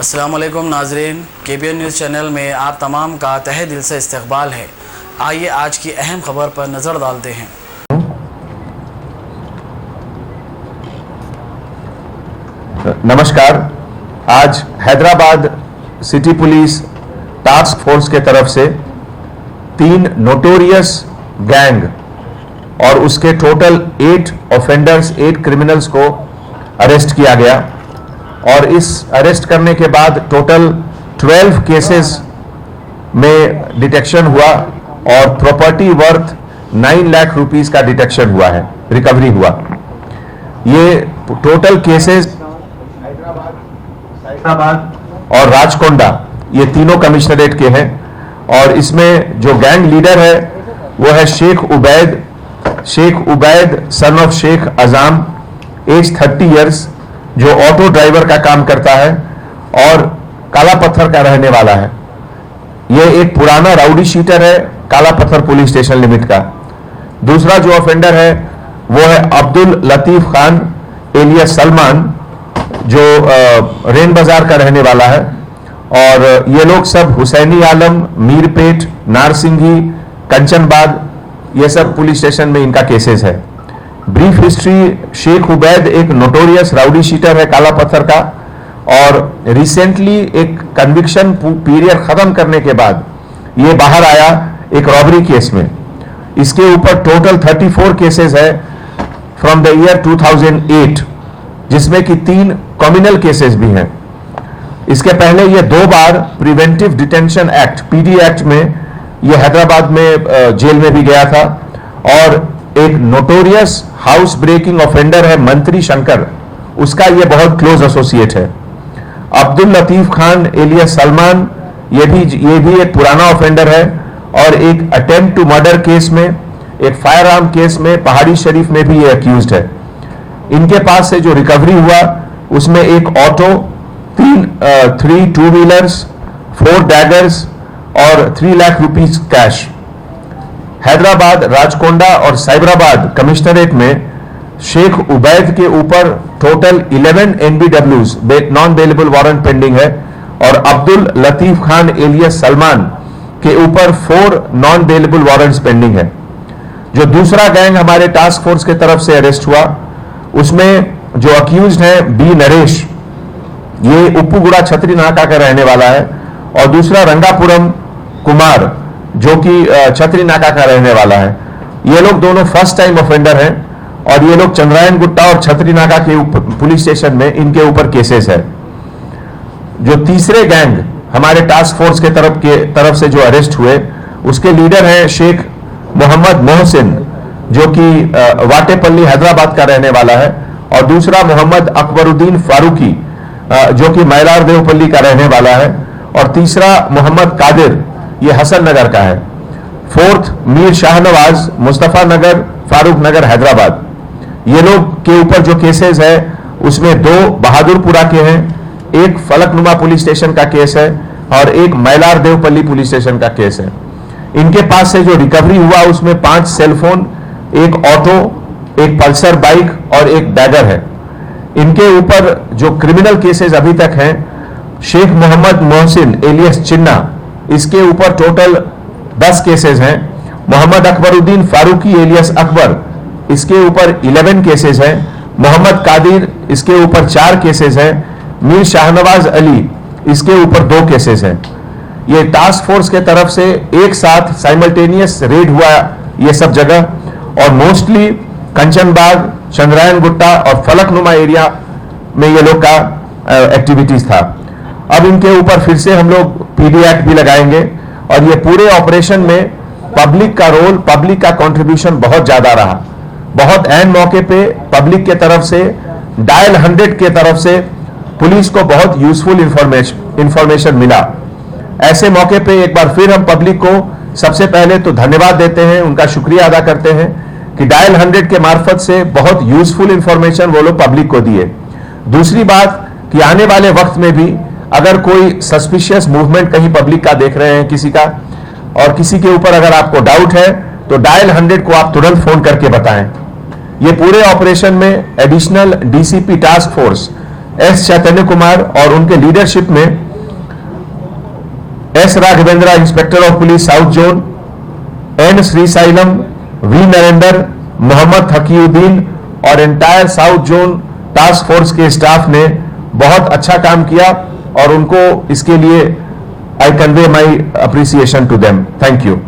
अस्सलाम वालेकुम नाजरीन, KBN न्यूज़ चैनल में आप तमाम का तहे दिल से इस्तकबाल है। आइए आज की अहम खबर पर नज़र डालते हैं। नमस्कार। आज Hyderabad city police task force के तरफ से 3 नोटोरियस गैंग और उसके टोटल 8 ऑफेंडर्स, 8 क्रिमिनल्स को अरेस्ट किया गया और इस अरेस्ट करने के बाद टोटल 12 केसेस में डिटेक्शन हुआ और प्रॉपर्टी वर्थ 9 लाख रुपीस का डिटेक्शन हुआ है, रिकवरी हुआ। ये टोटल केसेस हैदराबाद और राजकोंडा, ये तीनों कमिश्नरेट के हैं और इसमें जो गैंग लीडर है वो है Sheikh Ubaid son of Sheikh Azam, age 30 years, जो ऑटो ड्राइवर का काम करता है और काला पत्थर का रहने वाला है। यह एक पुराना राउडी शीटर है काला पत्थर पुलिस स्टेशन लिमिट का। दूसरा जो ऑफेंडर है वो है अब्दुल लतीफ खान एलियस सलमान, जो रेन बाजार का रहने वाला है और ये लोग सब हुसैनी आलम, मीरपेट, नारसिंगी, कंचनबाग, ये सब पुलिस स्टेशन में इनका केसेस है। ब्रीफ हिस्ट्री, शेख उबैद एक नोटोरियस राउडी शीटर है काला पत्थर का और रिसेंटली एक कन्विक्शन पीरियड खत्म करने के बाद ये बाहर आया एक रॉबरी केस में। इसके ऊपर टोटल 34 केसेस है फ्रॉम द ईयर 2008, जिसमें कि 3 कम्युनल केसेस भी हैं। इसके पहले ये 2 बार preventive detention act, PD act में ये हैदराबाद में जेल में भी गया था और एक नोटोरियस हाउस ब्रेकिंग ऑफेंडर है मंत्री शंकर, उसका ये बहुत क्लोज एसोसिएट है। अब्दुल लतीफ खान एलियस सलमान, ये भी एक पुराना ऑफेंडर है और एक अटेम्प्ट टू मर्डर केस में, एक फायर आर्म केस में पहाड़ी शरीफ में भी ये अक्यूज्ड है। इनके पास से जो रिकवरी हुआ उसमें एक ऑटो, 3 टू व्हीलर्स, 4 डैगर्स और 3 लाख रुपीस कैश। हैदराबाद, राजकोंडा और साइबराबाद कमिश्नरेट में शेख उबैद के ऊपर total 11 NBWs, non bailable warrant pending है और अब्दुल लतीफ खान एलियस सलमान के ऊपर 4 नॉन बेलेबल वारंट्स पेंडिंग है। जो दूसरा गैंग हमारे टास्क फोर्स के तरफ से अरेस्ट हुआ उसमें जो अक्यूज्ड है बी नरेश, ये उप्पुगुड़ा छतरी नाका का रहने वाला है और दूसरा रंगापुरम कुमार, जो कि छतरी नाका का रहने वाला है। ये लोग दोनों फर्स्ट टाइम ऑफेंडर हैं और ये लोग चंद्रायन गुट्टा और छतरी नाका के पुलिस स्टेशन में इनके ऊपर केसेस है। जो तीसरे गैंग हमारे टास्क फोर्स के तरफ से जो अरेस्ट हुए उसके लीडर हैं शेख मोहम्मद मोहसिन, जो कि वाटेपल्ली हैदराबाद का रहने वाला है और दूसरा मोहम्मद अकबरुद्दीन फारूकी, जो कि मैलार देवपल्ली का रहने वाला है और तीसरा मोहम्मद कादिर, ये हसन नगर का है। 4th मीर शाहनवाज, मुस्तफा नगर, फारूक नगर, हैदराबाद। ये लोग के ऊपर जो केसेस है उसमें 2 बहादुरपुरा के हैं, एक फलकनुमा पुलिस स्टेशन का केस है और एक मैलार देवपल्ली पुलिस स्टेशन का केस है। इनके पास से जो रिकवरी हुआ उसमें 5 सेलफोन, एक ऑटो, एक पल्सर बाइक और एक डैगर है। इनके ऊपर जो क्रिमिनल केसेस अभी तक हैं, शेख मोहम्मद मोहसिन एलियस चिन्ना, इसके ऊपर टोटल 10 केसेस हैं। मोहम्मद अकबरुद्दीन फारूकी एलियस अकबर, इसके ऊपर 11 केसेस हैं। मोहम्मद कादिर, इसके ऊपर 4 केसेस हैं। मीर शाहनवाज अली, इसके ऊपर 2 केसेस हैं। ये टास्क फोर्स के तरफ से एक साथ साइमल्टेनियस रेड हुआ ये सब जगह और मोस्टली कंचनबाग, चंद्रायन गुट्टा और फलकनुमा एरिया में ये लोग का एक्टिविटीज था। अब इनके ऊपर फिर से हम लोग PD एक्ट भी लगाएंगे और ये पूरे ऑपरेशन में पब्लिक का रोल, पब्लिक का कंट्रीब्यूशन बहुत ज्यादा रहा। बहुत एंड मौके पे पब्लिक के तरफ से, डायल 100 के तरफ से पुलिस को बहुत यूजफुल इंफॉर्मेशन मिला। ऐसे मौके पे एक बार फिर हम पब्लिक को सबसे पहले तो धन्यवाद देते हैं, उनका शुक्रिया अदा करते हैं कि डायल 100 के मार्फत से बहुत यूजफुल इंफॉर्मेशन वो लोग पब्लिक को दिए। दूसरी बात कि आने वाले वक्त में भी अगर कोई सस्पिशियस मूवमेंट कहीं पब्लिक का देख रहे हैं किसी का और किसी के ऊपर अगर आपको डाउट है तो डायल 100 को आप तुरंत फोन करके बताएं। ये पूरे ऑपरेशन में additional DCP task force S Chaitanya Kumar और उनके लीडरशिप में S Raghavendra inspector of police south zone, N Srisailam, V Narendra, Mohammed Hakiuddin और entire south zone task force के स्टाफ ने बहुत अच्छा काम किया और उनको इसके लिए I convey my appreciation to them. Thank you.